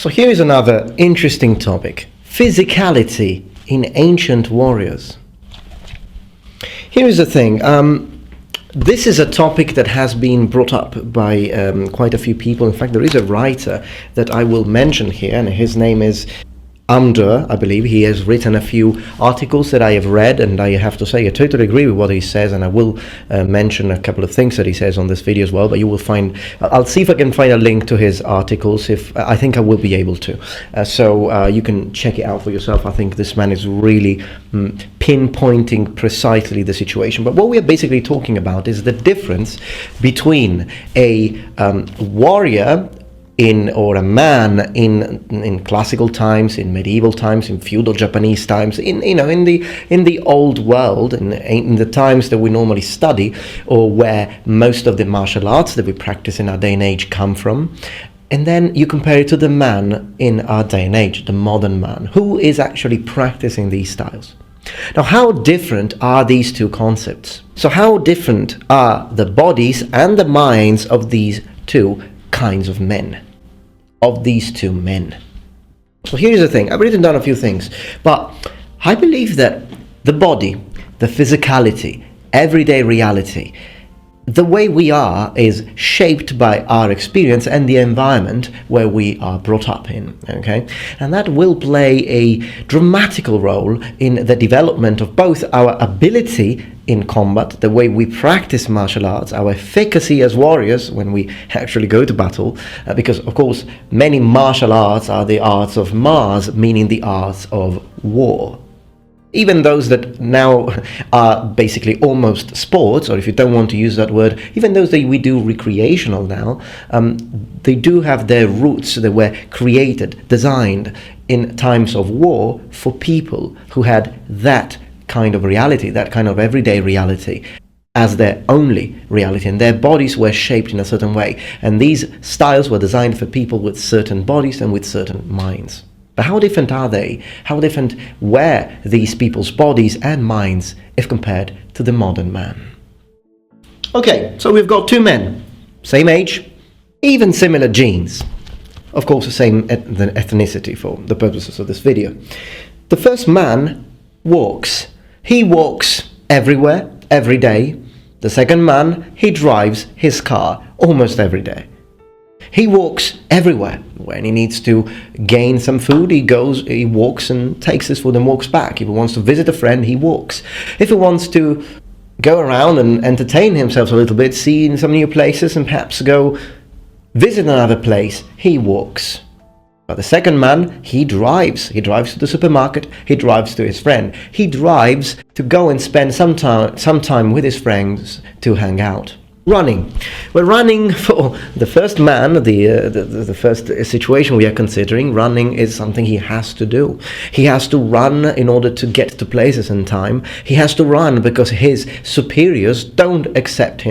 So here is another interesting topic: physicality in ancient warriors. Here is the thing. This is a topic that has been brought up by quite a few people. In fact, there is a writer that I will mention here, and his name is Amdur, I believe. He has written a few articles that I have read, and I have to say I totally agree with what he says, and I will mention a couple of things that he says on this video as well. But you will find, I'll see if I can find a link to his articles. If I think I will be able to, so you can check it out for yourself. I think this man is really pinpointing precisely the situation. But what we are basically talking about is the difference between a warrior or a man in classical times, in medieval times, in feudal Japanese times, in the old world, in the times that we normally study, or where most of the martial arts that we practice in our day and age come from. And then you compare it to the man in our day and age, the modern man, who is actually practicing these styles. Now, how different are these two concepts? So how different are the bodies and the minds of these two kinds of men, of these two men? So here's the thing. I've written down a few things, but I believe that the body, the physicality, everyday reality, the way we are is shaped by our experience and the environment where we are brought up in, okay? And that will play a dramatical role in the development of both our ability in combat, the way we practice martial arts, our efficacy as warriors when we actually go to battle, because of course many martial arts are the arts of Mars, meaning the arts of war. Even those that now are basically almost sports, or if you don't want to use that word, even those that we do recreational now, they do have their roots. They were created, designed in times of war for people who had that kind of reality, that kind of everyday reality as their only reality, and their bodies were shaped in a certain way. And these styles were designed for people with certain bodies and with certain minds. But how different are they? How different were these people's bodies and minds if compared to the modern man? Okay, so we've got two men, same age, even similar genes. Of course, the same ethnicity for the purposes of this video. The first man walks. He walks everywhere, every day. The second man, he drives his car almost every day. He walks everywhere. When he needs to gain some food, he walks and takes his food and walks back. If he wants to visit a friend, he walks. If he wants to go around and entertain himself a little bit, see some new places and perhaps go visit another place, he walks. But the second man, he drives. He drives to the supermarket, he drives to his friend. He drives to go and spend some time with his friends to hang out. Running. We're running for the first man, the first situation we are considering. Running is something he has to do. He has to run in order to get to places in time. He has to run because his superiors don't accept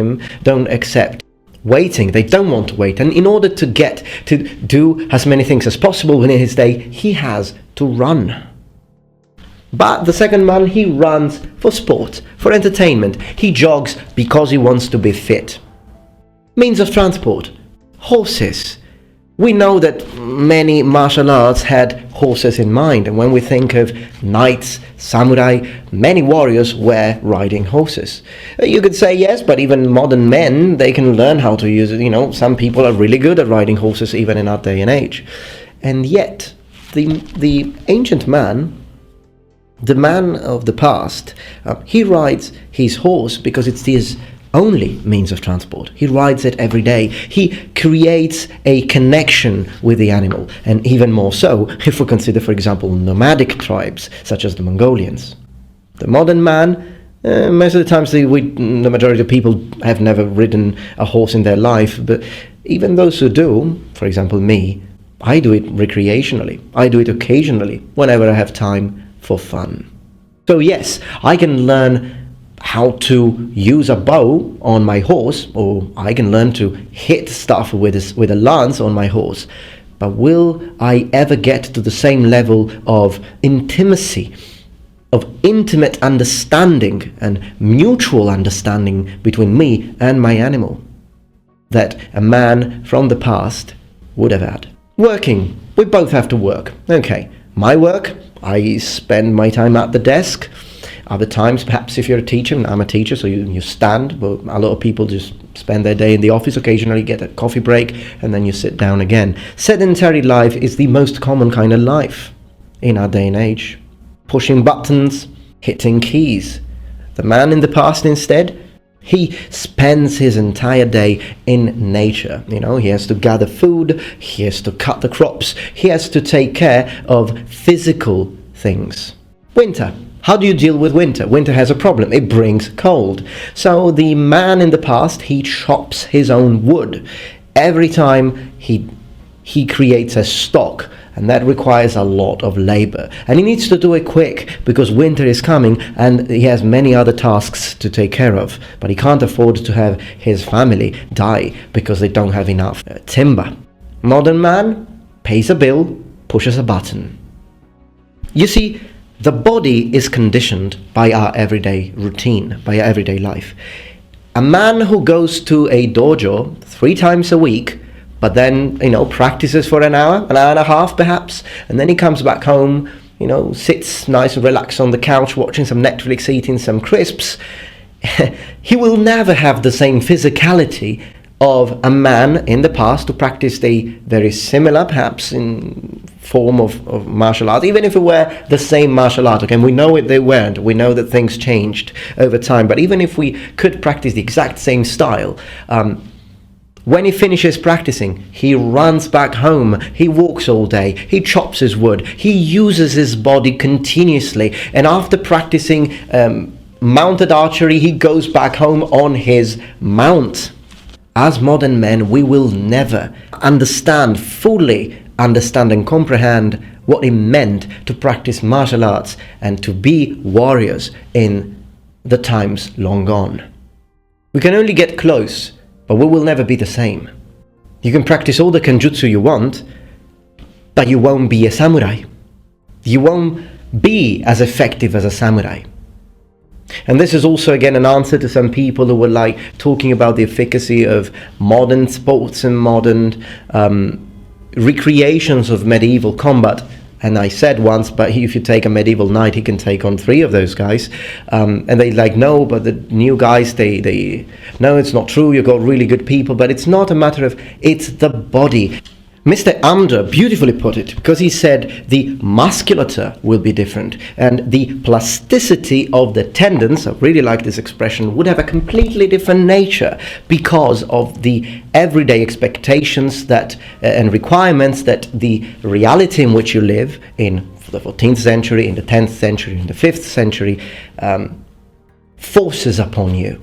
waiting. They don't want to wait. And in order to get to do as many things as possible within his day, he has to run. But the second man, he runs for sport, for entertainment. He jogs because he wants to be fit. Means of transport. Horses. We know that many martial arts had horses in mind, and when we think of knights, samurai, many warriors were riding horses. You could say yes, but even modern men, they can learn how to use it. Some people are really good at riding horses even in our day and age. And yet, the ancient man, the man of the past, he rides his horse because it's his only means of transport. He rides it every day. He creates a connection with the animal, and even more so if we consider, for example, nomadic tribes such as the Mongolians. The modern man, most of the times the majority of people have never ridden a horse in their life, but even those who do, for example me, I do it recreationally. I do it occasionally whenever I have time for fun. So yes, I can learn how to use a bow on my horse, or I can learn to hit stuff with a lance on my horse. But will I ever get to the same level of intimacy, of intimate understanding and mutual understanding between me and my animal that a man from the past would have had? Working. we both have to work. Okay, my work, I spend my time at the desk. Other times, perhaps if you're a teacher, and I'm a teacher, so you stand, but a lot of people just spend their day in the office, occasionally get a coffee break, and then you sit down again. Sedentary life is the most common kind of life in our day and age. Pushing buttons, hitting keys. The man in the past instead, he spends his entire day in nature. You know, he has to gather food, he has to cut the crops, he has to take care of physical things. Winter. How do you deal with winter? Winter has a problem. It brings cold. So the man in the past, he chops his own wood. Every time he creates a stock, and that requires a lot of labor. And he needs to do it quick because winter is coming and he has many other tasks to take care of. But he can't afford to have his family die because they don't have enough timber. Modern man pays a bill, pushes a button. You see, the body is conditioned by our everyday routine, by our everyday life. A man who goes to a dojo 3 times a week, but then, practices for an hour and a half perhaps, and then he comes back home, sits nice and relaxed on the couch watching some Netflix, eating some crisps, he will never have the same physicality of a man in the past who practiced a very similar, perhaps in form of martial art, even if it were the same martial art. Okay, we know they weren't. We know that things changed over time. But even if we could practice the exact same style, when he finishes practicing, he runs back home, he walks all day, he chops his wood, he uses his body continuously, and after practicing mounted archery, he goes back home on his mount. As modern men, we will never fully understand and comprehend what it meant to practice martial arts and to be warriors in the times long gone. We can only get close, but we will never be the same. You can practice all the kenjutsu you want, but you won't be a samurai. You won't be as effective as a samurai. And this is also again an answer to some people who were talking about the efficacy of modern sports and modern recreations of medieval combat. And I said once, but if you take a medieval knight, he can take on 3 of those guys. And they no, but the new guys, no, it's not true, you've got really good people, but it's not a matter of, it's the body. Mr Amdur beautifully put it, because he said the musculature will be different and the plasticity of the tendons, I really like this expression, would have a completely different nature because of the everyday expectations that and requirements that the reality in which you live in the 14th century, in the 10th century, in the 5th century forces upon you.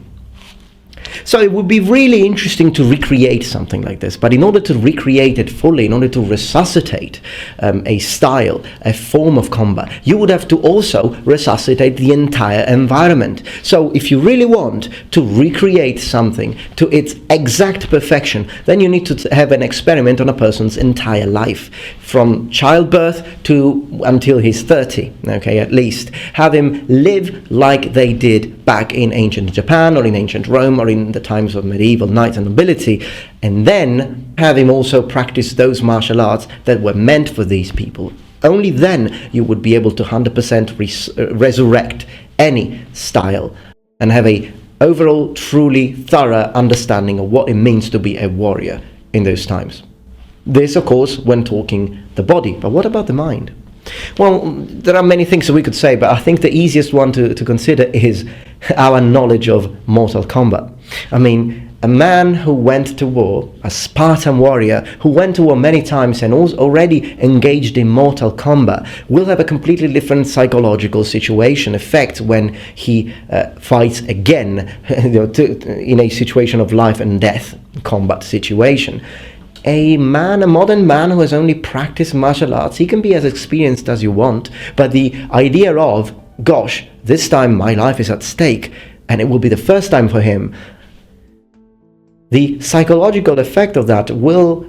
So it would be really interesting to recreate something like this, but in order to recreate it fully, in order to resuscitate a style, a form of combat, you would have to also resuscitate the entire environment. So if you really want to recreate something to its exact perfection, then you need to have an experiment on a person's entire life, from childbirth to until he's 30, okay, at least. Have him live like they did back in ancient Japan or in ancient Rome or in the times of medieval knights and nobility, and then have him also practice those martial arts that were meant for these people. Only then you would be able to 100% resurrect any style and have a overall truly thorough understanding of what it means to be a warrior in those times. This, of course, when talking the body, but what about the mind? Well, there are many things that we could say, but I think the easiest one to consider is our knowledge of mortal combat. I mean, a man who went to war, a Spartan warrior who went to war many times and was already engaged in mortal combat, will have a completely different psychological situation effect when he fights again in a situation of life and death combat situation. A modern man who has only practiced martial arts, he can be as experienced as you want, but the idea of, gosh, this time my life is at stake, and it will be the first time for him, the psychological effect of that will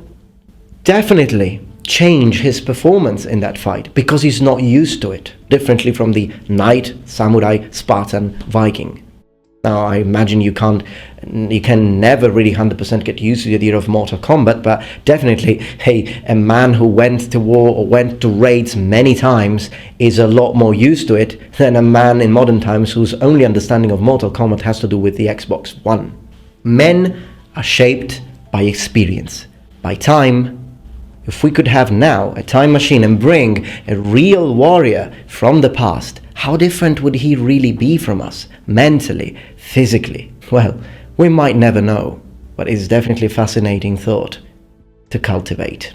definitely change his performance in that fight, because he's not used to it, differently from the knight, samurai, Spartan, Viking. Now, I imagine you can never really 100% get used to the idea of mortal combat, but definitely, hey, a man who went to war or went to raids many times is a lot more used to it than a man in modern times whose only understanding of mortal combat has to do with the Xbox One. Men are shaped by experience, by time. If we could have now a time machine and bring a real warrior from the past, how different would he really be from us, mentally, physically? Well, we might never know, but it's definitely a fascinating thought to cultivate.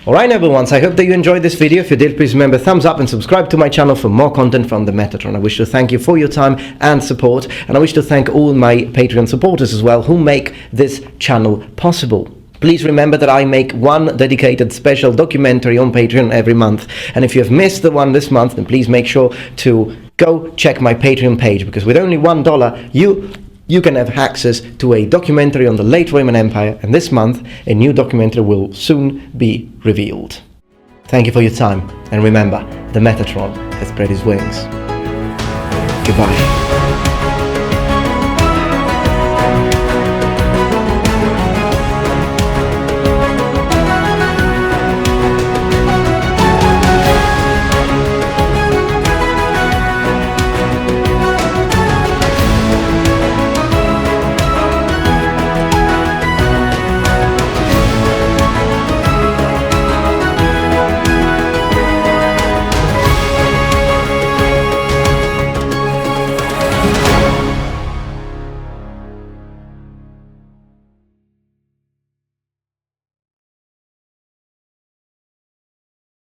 Alright everyone, so I hope that you enjoyed this video. If you did, please remember thumbs up and subscribe to my channel for more content from the Metatron. I wish to thank you for your time and support, and I wish to thank all my Patreon supporters as well who make this channel possible. Please remember that I make one dedicated special documentary on Patreon every month, and if you have missed the one this month, then please make sure to go check my Patreon page, because with only $1 you can have access to a documentary on the late Roman Empire, and this month a new documentary will soon be revealed. Thank you for your time, and remember, the Metatron has spread his wings. Goodbye.